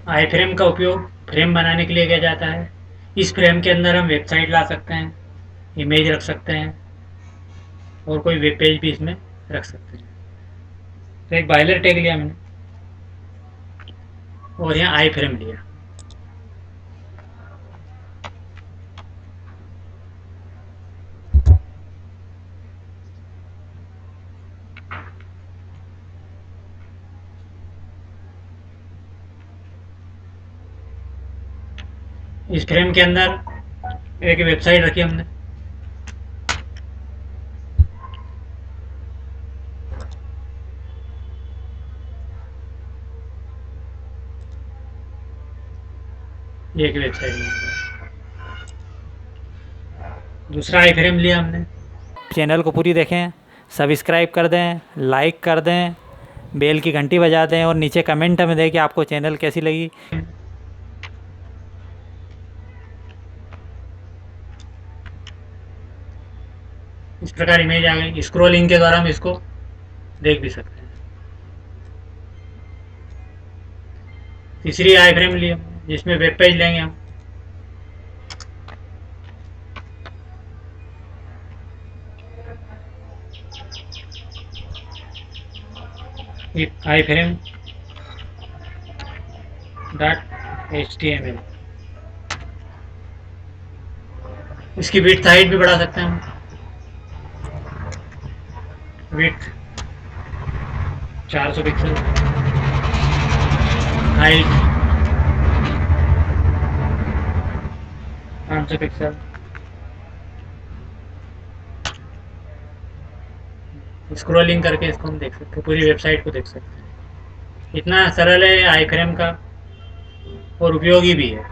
आई frame का उपयोग frame बनाने के लिए किया जाता है। इस फ्रेम के अंदर हम वेबसाइट ला सकते हैं, इमेज रख सकते हैं और कोई वेब पेज भी इसमें रख सकते हैं। तो एक बायलर टैग लिया मैंने और यहाँ आई फ्रेम लिया। इस फ्रेम के अंदर एक वेबसाइट रखी हमने। ये एक वेबसाइट में दूसरा आई फ्रेम लिया हमने। चैनल को पूरी देखें, सब्सक्राइब कर दें, लाइक कर दें, बेल की घंटी बजा दें और नीचे कमेंट में दें कि आपको चैनल कैसी लगी। इस प्रकार इमेज आ गई। स्क्रोलिंग के द्वारा हम इसको देख भी सकते हैं। तीसरी आई फ्रेम ली हमने जिसमें वेब पेज लेंगे हम। आई फ्रेम .html। इसकी विड्थ हाइट भी बढ़ा सकते हैं हम। Width 400 pixel, height 500 pixel. Scrolling करके इसको हम देख सकते हैं, पूरी वेबसाइट को देख सकते हैं। इतना सरल है आई फ्रेम का और उपयोगी भी है।